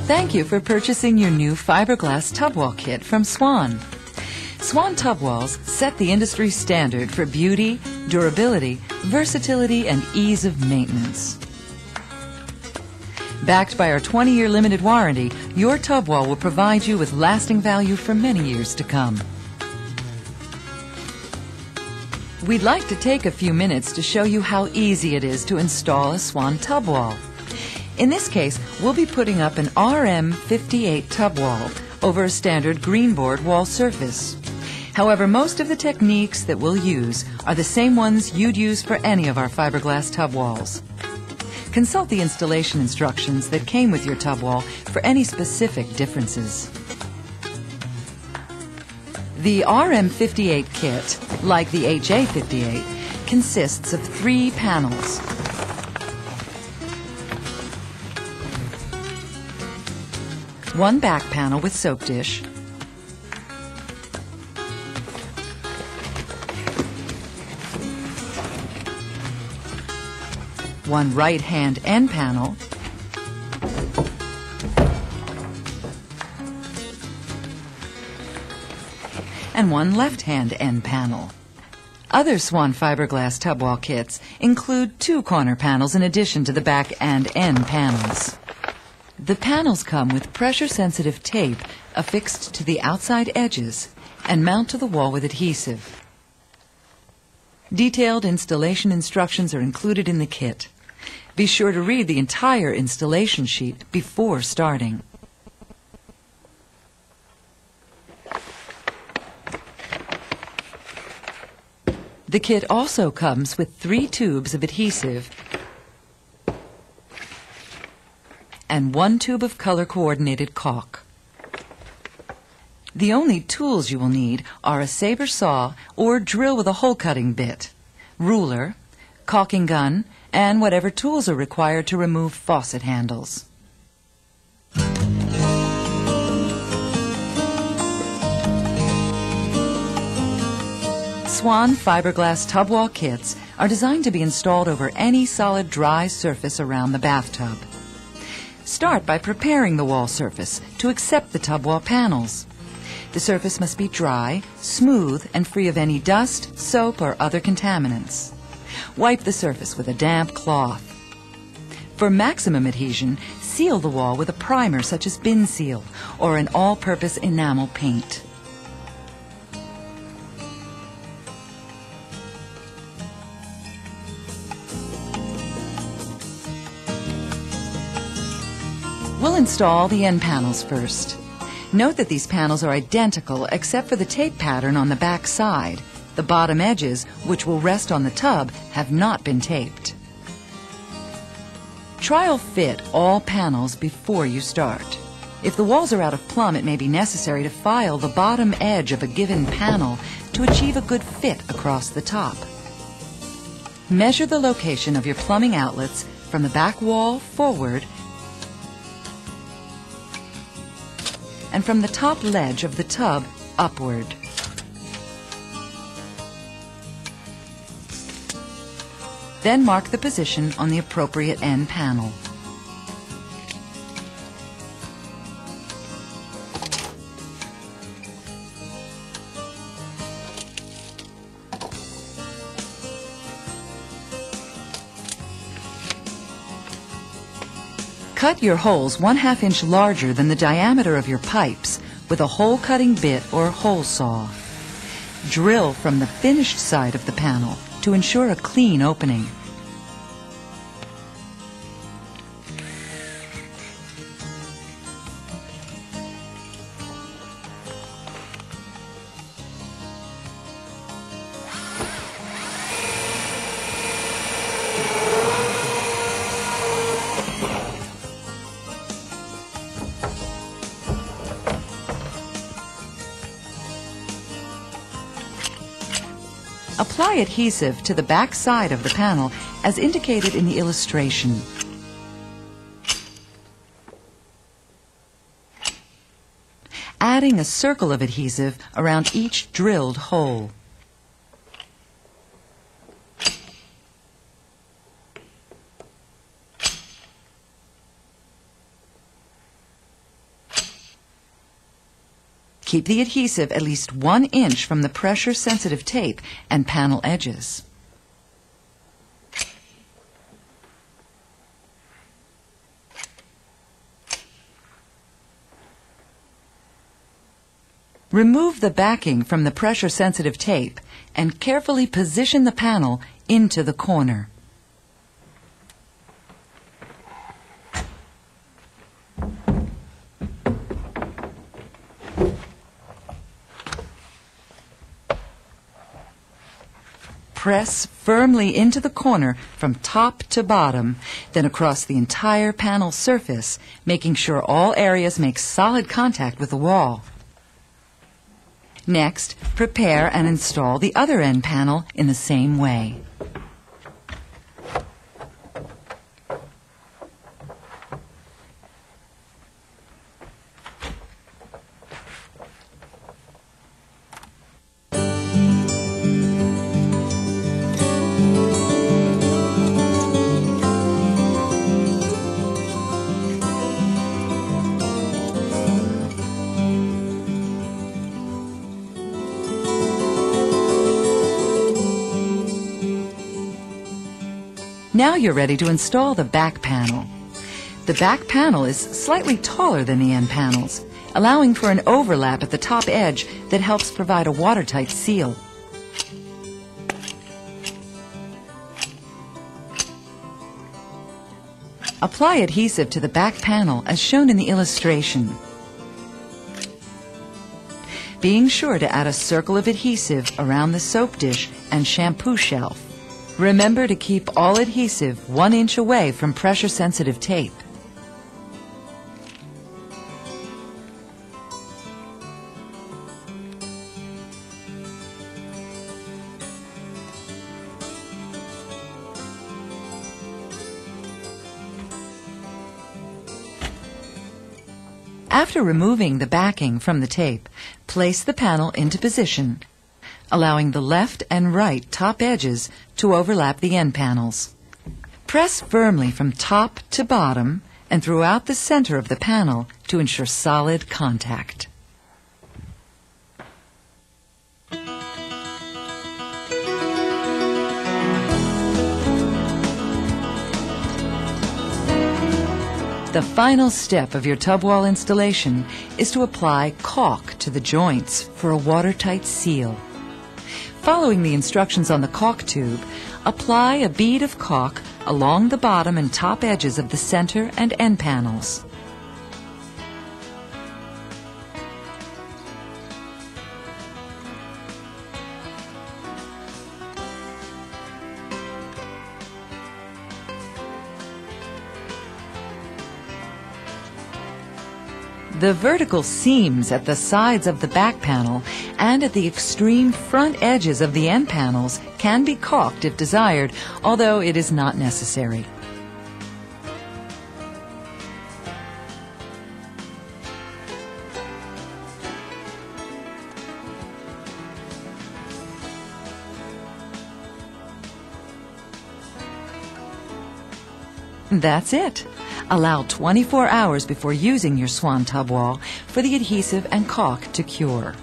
Thank you for purchasing your new fiberglass tub wall kit from Swan. Swan tub walls set the industry standard for beauty, durability, versatility, and ease of maintenance. Backed by our 20-year limited warranty, your tub wall will provide you with lasting value for many years to come. We'd like to take a few minutes to show you how easy it is to install a Swan tub wall. In this case, we'll be putting up an RM58 tub wall over a standard green board wall surface. However, most of the techniques that we'll use are the same ones you'd use for any of our fiberglass tub walls. Consult the installation instructions that came with your tub wall for any specific differences. The RM58 kit, like the HA58, consists of 3 panels. One back panel with soap dish, one right-hand end panel, and one left-hand end panel. Other Swan Fiberglass tub wall kits include 2 corner panels in addition to the back and end panels. The panels come with pressure-sensitive tape affixed to the outside edges and mount to the wall with adhesive. Detailed installation instructions are included in the kit. Be sure to read the entire installation sheet before starting. The kit also comes with 3 tubes of adhesive and 1 tube of color-coordinated caulk. The only tools you will need are a saber saw or drill with a hole-cutting bit, ruler, caulking gun, and whatever tools are required to remove faucet handles. Swan Fiberglass tub wall kits are designed to be installed over any solid dry surface around the bathtub. Start by preparing the wall surface to accept the tub wall panels. The surface must be dry, smooth, and free of any dust, soap, or other contaminants. Wipe the surface with a damp cloth. For maximum adhesion, seal the wall with a primer such as bin seal or an all-purpose enamel paint. We'll install the end panels first. Note that these panels are identical except for the tape pattern on the back side. The bottom edges, which will rest on the tub, have not been taped. Trial fit all panels before you start. If the walls are out of plumb, it may be necessary to file the bottom edge of a given panel to achieve a good fit across the top. Measure the location of your plumbing outlets from the back wall forward and from the top ledge of the tub upward. Then mark the position on the appropriate end panel. Cut your holes 1/2 inch larger than the diameter of your pipes with a hole-cutting bit or hole saw. Drill from the finished side of the panel to ensure a clean opening. Apply adhesive to the back side of the panel as indicated in the illustration. Adding a circle of adhesive around each drilled hole. Keep the adhesive at least 1 inch from the pressure-sensitive tape and panel edges. Remove the backing from the pressure-sensitive tape and carefully position the panel into the corner. Press firmly into the corner from top to bottom, then across the entire panel surface, making sure all areas make solid contact with the wall. Next, prepare and install the other end panel in the same way. Now you're ready to install the back panel. The back panel is slightly taller than the end panels, allowing for an overlap at the top edge that helps provide a watertight seal. Apply adhesive to the back panel as shown in the illustration. Being sure to add a circle of adhesive around the soap dish and shampoo shelf. Remember to keep all adhesive 1 inch away from pressure-sensitive tape. After removing the backing from the tape, place the panel into position, allowing the left and right top edges to overlap the end panels. Press firmly from top to bottom and throughout the center of the panel to ensure solid contact. The final step of your tub wall installation is to apply caulk to the joints for a watertight seal. Following the instructions on the caulk tube, apply a bead of caulk along the bottom and top edges of the center and end panels. The vertical seams at the sides of the back panel and at the extreme front edges of the end panels can be caulked if desired, although it is not necessary. That's it. Allow 24 hours before using your Swan tub wall for the adhesive and caulk to cure.